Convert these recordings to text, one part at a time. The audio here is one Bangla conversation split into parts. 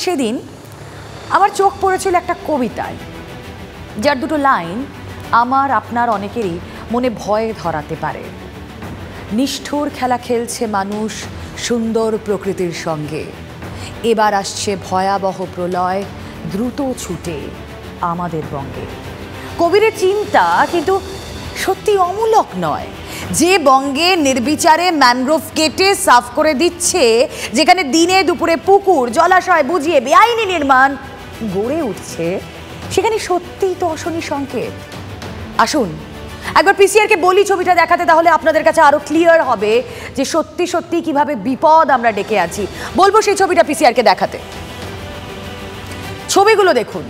সেদিন আমার চোখ পড়েছিল একটা কবিতায়, যার দুটো লাইন আমার আপনার অনেকেরই মনে ভয় ধরাতে পারে। নিষ্ঠুর খেলা খেলছে মানুষ সুন্দর প্রকৃতির সঙ্গে, এবার আসছে ভয়াবহ প্রলয় দ্রুত ছুটে আমাদের বঙ্গে। কবিরের চিন্তা কিন্তু সত্যি অমূলক নয়। যে বঙ্গে নির্বিচারে ম্যানগ্রোভ কেটে সাফ করে দিচ্ছে, যেখানে দিনে দুপুরে পুকুর জলাশয় বুঝিয়ে বেআইনি নির্মাণ গড়ে উঠছে, সেখানে সত্যিই তো অশনি সংকেত। আসুন একবার পিসিআরকে বলি ছবিটা দেখাতে, তাহলে আপনাদের কাছে আরো ক্লিয়ার হবে যে সত্যি সত্যি কিভাবে বিপদ আমরা ডেকে আছি। বলবো সেই ছবিটা পিসিআরকে দেখাতে। ছবিগুলো দেখুন,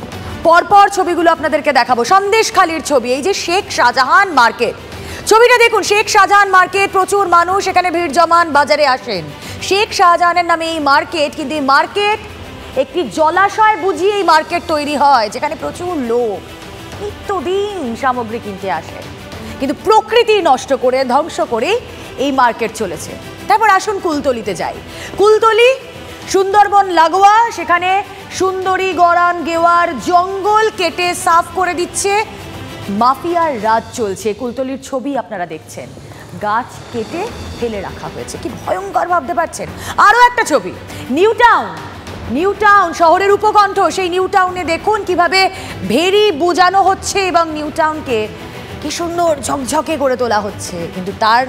পরপর ছবিগুলো আপনাদেরকে দেখাবো। সন্দেশখালীর ছবি, এই যে শেখ শাহজাহান মার্কেট, ছবিটা দেখুন। শেখ শাহজাহান মার্কেট, প্রচুর মানুষ এখানে ভিড় জমান, বাজারে আসেন। শেখ শাহজাহানের নামে এই মার্কেট, কিন্তু এই মার্কেট একটি জলাশয় বুঝিয়ে এই মার্কেট তৈরি হয়, যেখানে প্রচুর লোক নিত্যদিন সামগ্রী কিনতে আসে, কিন্তু প্রকৃতি নষ্ট করে ধ্বংস করে এই মার্কেট চলেছে। তারপর আসুন কুলতলিতে যাই। কুলতলি সুন্দরবন লাগোয়া, সেখানে সুন্দরী গরান গেওয়ার জঙ্গল কেটে সাফ করে দিচ্ছে, মাফিয়ার রাজ চলছে। কুলতলির ছবি আপনারা দেখছেন, গাছ কেটে ফেলে রাখা হয়েছে, কি ভয়ঙ্কর ভাবতে পারছেন। আরও একটা ছবি, নিউ টাউন। নিউ টাউন শহরের উপকণ্ঠ, সেই নিউ টাউনে দেখুন কিভাবে ভেরি বোঝানো হচ্ছে এবং নিউ টাউনকে কি সুন্দর ঝকঝকে করে তোলা হচ্ছে, কিন্তু তার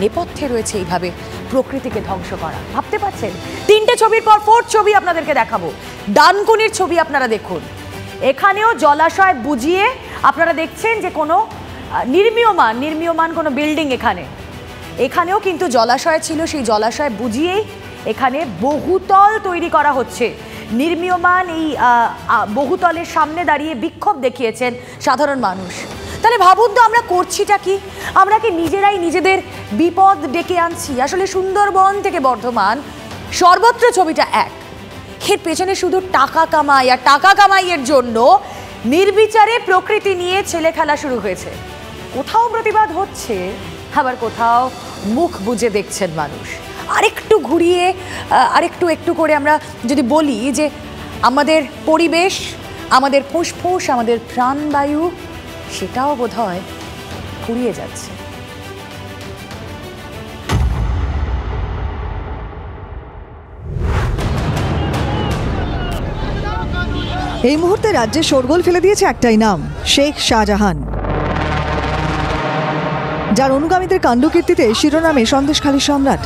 নেপথ্যে রয়েছে এইভাবে প্রকৃতিকে ধ্বংস করা। ভাবতে পারছেন? তিনটে ছবির পর ফোর্থ ছবি আপনাদেরকে দেখাবো, ডানকুনির ছবি আপনারা দেখুন। এখানেও জলাশয় বুঝিয়ে আপনারা দেখছেন যে কোনো নির্মীয়মান কোনো বিল্ডিং এখানেও কিন্তু জলাশয় ছিল, সেই জলাশয় বুঝিয়েই এখানে বহুতল তৈরি করা হচ্ছে। নির্মীয়মান এই বহুতলের সামনে দাঁড়িয়ে বিক্ষোভ দেখিয়েছেন সাধারণ মানুষ। তাহলে ভাবুন তো আমরা করছিটা কি? আমরা কি নিজেরাই নিজেদের বিপদ ডেকে আনছি? আসলে সুন্দরবন থেকে বর্ধমান সর্বত্র ছবিটা এক। এর পেছনে শুধু টাকা কামাই, আর টাকা কামাইয়ের জন্য নির্বিচারে প্রকৃতি নিয়ে ছেলে খেলা শুরু হয়েছে। কোথাও প্রতিবাদ হচ্ছে, আবার কোথাও মুখ বুজে দেখছেন মানুষ। আরেকটু ঘুরিয়ে একটু করে আমরা যদি বলি যে আমাদের পরিবেশ, আমাদের ফুসফুস, আমাদের প্রাণবায়ু, সেটাও বোধহয় ফুরিয়ে যাচ্ছে। এই মুহূর্তে রাজ্যে শোরগোল ফেলে দিয়েছে একটাই নাম, শেখ শাহজাহান, যার অনুগামীদের কাণ্ডকীর্তিতে শিরোনামে সন্দেশখালী সম্রাট।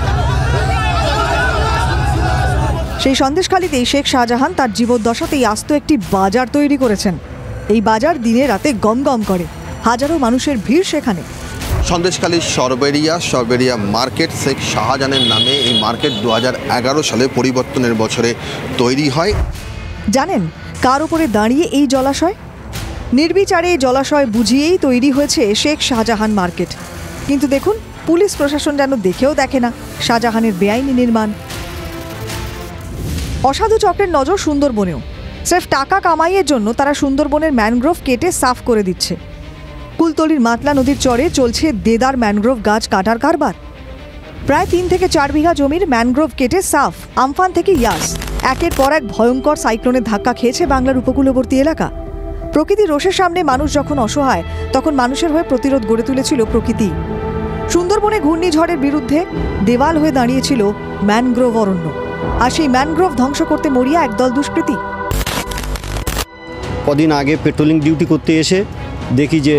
সেই সন্দেশখালীতেই শেখ শাহজাহান তার জীবদ্দশাতেই আস্ত একটি বাজার তৈরি করেছেন। এই বাজার দিনে রাতে গম গম করে, হাজারো মানুষের ভিড় সেখানে। সন্দেশখালীর সরবেরিয়া মার্কেট, শেখ শাহজাহানের নামে এই মার্কেট 2011 সালে পরিবর্তনের বছরে তৈরি হয়। জানেন কার উপরে দাঁড়িয়ে এই জলাশয়? নির্বিচারে জলাশয় বুঝিয়েই তৈরি হয়েছে শেখ শাহজাহান মার্কেট। কিন্তু দেখুন, পুলিশ প্রশাসন যেন দেখেও দেখে না শাহজাহানের বেআইনি নির্মাণ। অসাধু চক্রের নজর সুন্দরবনেও। স্রেফ টাকা কামাইয়ের জন্য তারা সুন্দরবনের ম্যানগ্রোভ কেটে সাফ করে দিচ্ছে। কুলতলির মাতলা নদীর চরে চলছে দেদার ম্যানগ্রোভ গাছ কাটার কারবার। প্রায় 3 থেকে 4 বিঘা জমির ম্যানগ্রোভ কেটে সাফ। আমফান থেকে ইয়াস, একের পর এক ভয়ঙ্কর সাইক্লোনের ধাক্কা খেয়েছে বাংলার উপকূলবর্তী এলাকা। প্রকৃতির রোষের সামনে মানুষ যখন অসহায়, তখন মানুষের হয়ে প্রতিরোধ গড়ে তুলেছিল প্রকৃতি। সুন্দরবনে ঘূর্ণিঝড়ের বিরুদ্ধে দেওয়াল হয়ে দাঁড়িয়েছিল ম্যানগ্রোভ অরণ্য। আর সেই ম্যানগ্রোভ ধ্বংস করতে মরিয়া একদল দুষ্কৃতী। কদিন আগে পেট্রোলিং ডিউটি করতে এসে দেখি যে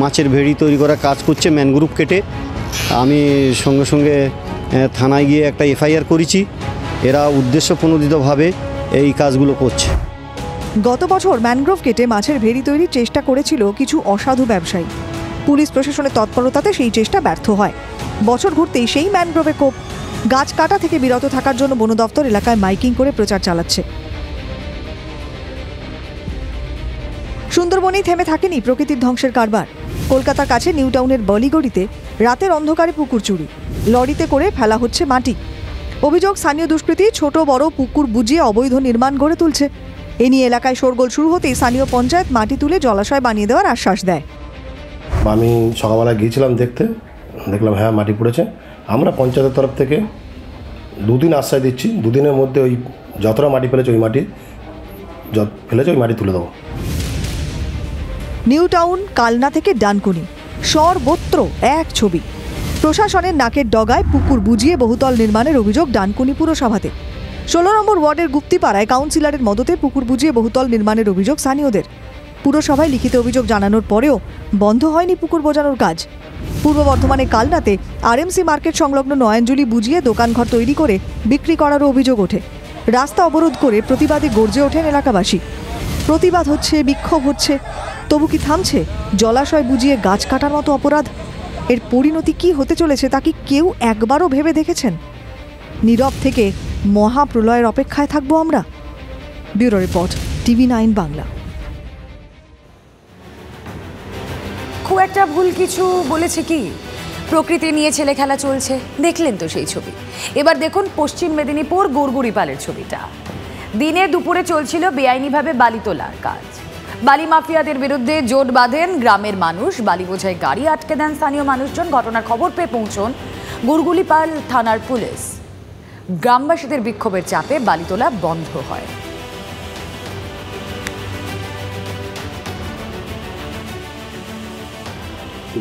মাছের ভেড়ি তৈরি করা কাজ করছে ম্যানগ্রোভ কেটে। আমি সঙ্গে সঙ্গে থানায় গিয়ে একটা এফআইআর করেছি। এরা উদ্দেশ্যপ্রণোদিতভাবে এই কাজগুলো করছে। গত বছর ম্যানগ্রোভ কেটে মাছের ভেড়ি তৈরির চেষ্টা করেছিল কিছু অসাধু ব্যবসায়ী। পুলিশ প্রশাসনের তৎপরতাতে সেই চেষ্টা ব্যর্থ হয়। বছর ঘুরতেই সেই ম্যানগ্রোভে কোপ। গাছ কাটা থেকে বিরত থাকার জন্য বন দপ্তর এলাকায় মাইকিং করে প্রচার চালাচ্ছে। সুন্দরবনেই থেমে থাকেনি প্রকৃতির ধ্বংসের কারবার। কলকাতার কাছে নিউ টাউনের বলিগড়িতে রাতের অন্ধকারে পুকুর চুরি, লরিতে করে ফেলা হচ্ছে মাটি। অভিযোগ, স্থানীয় দুষ্কৃতী ছোট বড় পুকুর বুঝিয়ে অবৈধ নির্মাণ গড়ে তুলছে। এ নিয়ে এলাকায় শোরগোল শুরু হতেই স্থানীয় পঞ্চায়েত মাটি তুলে জলাশয় বানিয়ে দেওয়ার আশ্বাস দেয়। আমি সকালবেলা গিয়েছিলাম দেখতে, দেখলাম হ্যাঁ মাটি পড়েছে। আমরা পঞ্চায়েতের তরফ থেকে দুদিন আশ্রয় দিচ্ছি, দুদিনের মধ্যে ওই যতটা মাটি ফেলেছে ওই মাটি তুলে দেবো। নিউ টাউন, কালনা থেকে ডানকুনি, সর্বত্র এক ছবি। প্রশাসনের নাকের ডগায় পুকুর বুজিয়ে বহুতল নির্মাণের অভিযোগ ডানকুনি পুরসভাতে। 16 নম্বর ওয়ার্ডের গুপ্তিপাড়ায় কাউন্সিলরের মদতে পুকুর বুজিয়ে বহুতল নির্মাণের অভিযোগ স্থানীয়দের। পুরসভায় লিখিত অভিযোগ জানানোর পরেও বন্ধ হয়নি পুকুর বোজানোর কাজ। পূর্ব বর্ধমানে কালনাতে আরএমসি মার্কেট সংলগ্ন নয়নজুলি বুজিয়ে দোকানঘর তৈরি করে বিক্রি করারও অভিযোগ ওঠে। রাস্তা অবরোধ করে প্রতিবাদে গর্জে ওঠেন এলাকাবাসী। প্রতিবাদ হচ্ছে, বিক্ষোভ হচ্ছে, তবু কি থামছে জলাশয় বুজিয়ে গাছ কাটার মতো অপরাধ? এর পরিণতি কি হতে চলেছে তা কি কেউ একবারও ভেবে দেখেছেন? নীরব থেকে মহাপ্রলয়ের অপেক্ষায় থাকবো আমরা। Bureau report, TV9 Bangla. খুব একটা ভুল কিছু বলেছে কি? প্রকৃতি নিয়ে ছেলে খেলা চলছে, দেখলেন তো সেই ছবি। এবার দেখুন পশ্চিম মেদিনীপুর গুড়গুড়িপালের ছবিটা। দিনে দুপুরে চলছিল বেআইনিভাবে বালি তোলার কাজ। বালি মাফিয়াদের বিরুদ্ধে জোট বাঁধেন গ্রামের মানুষ, বালি বোঝাই গাড়ি আটকে দেন স্থানীয় মানুষজন। ঘটনার খবর পেয়ে পৌঁছন গুড়গুড়িপাল থানার পুলিশ। গ্রামবাসীদের বিক্ষোভের চাপে বালি তোলা বন্ধ হয়।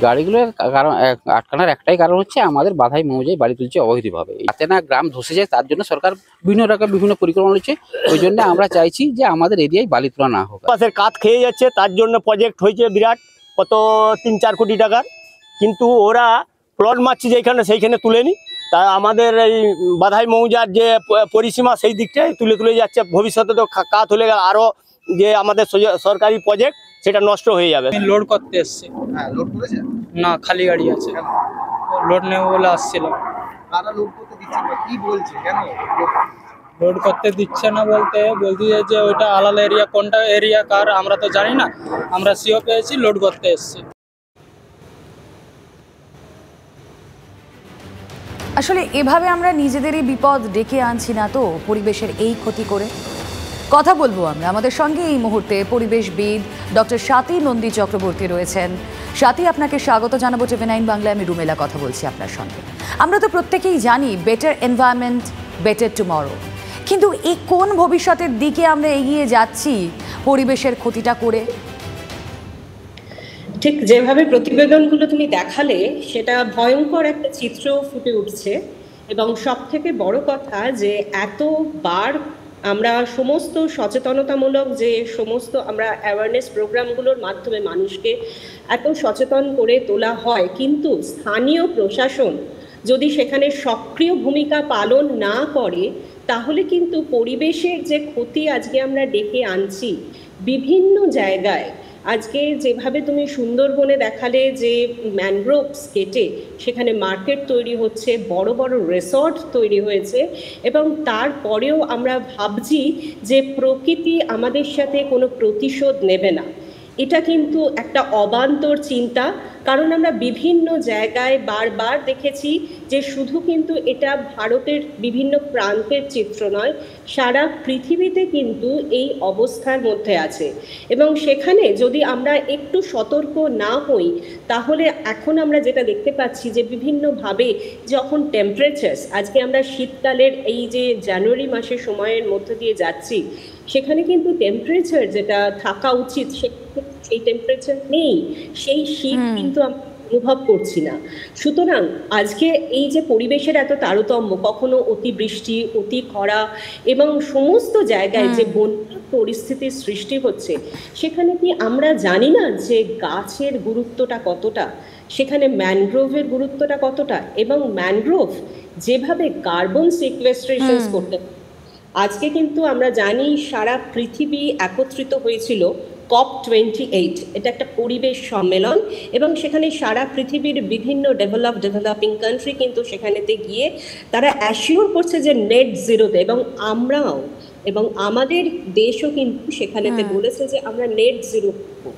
গাড়িগুলোর কারণ আটকানোর একটাই কারণ হচ্ছে আমাদের বাধাই মৌজায় বাড়ি তুলছে অবৈধভাবে, যাতে না গ্রাম ধসে যায় তার জন্য সরকার বিভিন্ন পরিকল্পনা নিচ্ছে। ওই জন্য আমরা চাইছি যে আমাদের এরিয়ায় বালি তোলা না হোক। পাশের কাজ খেয়ে যাচ্ছে, তার জন্য প্রজেক্ট হয়েছে বিরাট, কত 3-4 কোটি টাকার, কিন্তু ওরা প্লট মারছে যেখানে সেইখানে তুলেনি। তা আমাদের এই বাধাই মৌজার যে পরিসীমা সেই দিকটাই তুলে যাচ্ছে। ভবিষ্যতে তো কাজ হলে আরও যে আমাদের সরকারি প্রজেক্ট সেটা নষ্ট হয়ে যাবে। লোড করতে এসছি। হ্যাঁ, লোড করেছে না, খালি গাড়ি আছে, লোড নেব বলে আসছিল। কারা লোড করতে দিচ্ছে না, কি বলছে, কেন লোড করতে দিচ্ছে না বলতে যে ওইটা আলাদা এরিয়া, কোনটা এরিয়া কার আমরা তো জানি না। আমরা সিও পেয়েছি, লোড করতে এসছি। আসলে এভাবে আমরা নিজেদেরই বিপদ ডেকে আনছি না তো, পরিবেশের এই ক্ষতি করে? কথা বলবো আমরা। আমাদের সঙ্গে এই মুহূর্তে পরিবেশবিদ ডক্টর স্বাতী নন্দী চক্রবর্তী রয়েছেন। স্বাতী, আপনাকে স্বাগত জানাবো TV9 বাংলায়। আমি রুমেলা কথা বলছি আপনার সঙ্গে। আমরা তো প্রত্যেকেই জানি বেটার এনভায়রনমেন্ট, বেটার টুমরো, কিন্তু এই কোন ভবিষ্যতের দিকে আমরা এগিয়ে যাচ্ছি পরিবেশের ক্ষতিটা করে? ঠিক যেভাবে প্রতিবেদনগুলো তুমি দেখালে সেটা ভয়ঙ্কর একটা চিত্র ফুটে উঠছে। এবং সব থেকে বড় কথা যে এতবার আমরা সমস্ত সচেতনতামূলক যে সমস্ত আমরা অ্যাওয়ারনেস প্রোগ্রামগুলোর মাধ্যমে মানুষকে এত সচেতন করে তোলা হয়, কিন্তু স্থানীয় প্রশাসন যদি সেখানে সক্রিয় ভূমিকা পালন না করে তাহলে কিন্তু পরিবেশের যে ক্ষতি আজকে আমরা ডেকে আনছি বিভিন্ন জায়গায়। আজকে যেভাবে তুমি সুন্দরবনে দেখালে যে ম্যানগ্রোভস কেটে সেখানে মার্কেট তৈরি হচ্ছে, বড় বড় রিসর্ট তৈরি হয়েছে, এবং তারপরেও আমরা ভাবছি যে প্রকৃতি আমাদের সাথে কোনো প্রতিশোধ নেবে না। এটা কিন্তু একটা অবান্তর চিন্তা, কারণ আমরা বিভিন্ন জায়গায় বারবার দেখেছি যে শুধু কিন্তু এটা ভারতের বিভিন্ন প্রান্তের চিত্র নয়, সারা পৃথিবীতে কিন্তু এই অবস্থার মধ্যে আছে। এবং সেখানে যদি আমরা একটু সতর্ক না হই তাহলে এখন আমরা যেটা দেখতে পাচ্ছি যে বিভিন্নভাবে যখন টেম্পারেচার, আজকে আমরা শীতকালের এই যে জানুয়ারি মাসের সময়ের মধ্যে দিয়ে যাচ্ছি, সেখানে কিন্তু টেম্পারেচার যেটা থাকা উচিত সেই টেম্পারেচার নেই, সেই শীত কিন্তু আমরা অনুভব করছি না। সুতরাং আজকে এই যে পরিবেশের এত তারতম্য, কখনো অতিবৃষ্টি, অতি খরা এবং সমস্ত জায়গায় যে বন্যার পরিস্থিতির সৃষ্টি হচ্ছে, সেখানে কি আমরা জানি না যে গাছের গুরুত্বটা কতটা, সেখানে ম্যানগ্রোভের গুরুত্বটা কতটা, এবং ম্যানগ্রোভ যেভাবে কার্বন সিকুয়েস্ট্রেশন করতে, আজকে কিন্তু আমরা জানি সারা পৃথিবী একত্রিত হয়েছিল COP28, এটা একটা পরিবেশ সম্মেলন, এবং সেখানে সারা পৃথিবীর বিভিন্ন ডেভেলপিং কান্ট্রি কিন্তু সেখানেতে গিয়ে তারা অ্যাসিওর করছে যে নেট জিরোতে, এবং আমরাও এবং আমাদের দেশও কিন্তু সেখানেতে বলেছে যে আমরা নেট জিরো করবো।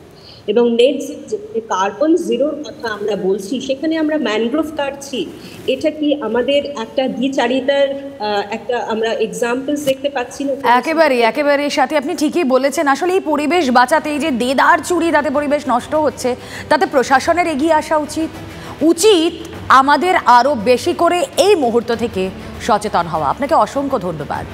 এবং নেট কার্বন জিরোর কথা আমরা বলছি, সেখানে আমরা ম্যানগ্রোভ কাটছি। এটা কি আমাদের একটা দ্বিচারিতার একটা আমরা এক্সাম্পলস দেখতে পাচ্ছি না? একেবারে সাথে আপনি ঠিকই বলেছেন। আসলে এই পরিবেশ বাঁচাতে এই যে দেদার চুরি, তাতে পরিবেশ নষ্ট হচ্ছে, তাতে প্রশাসনের এগিয়ে আসা উচিত। আমাদের আরও বেশি করে এই মুহূর্ত থেকে সচেতন হওয়া। আপনাকে অসংখ্য ধন্যবাদ।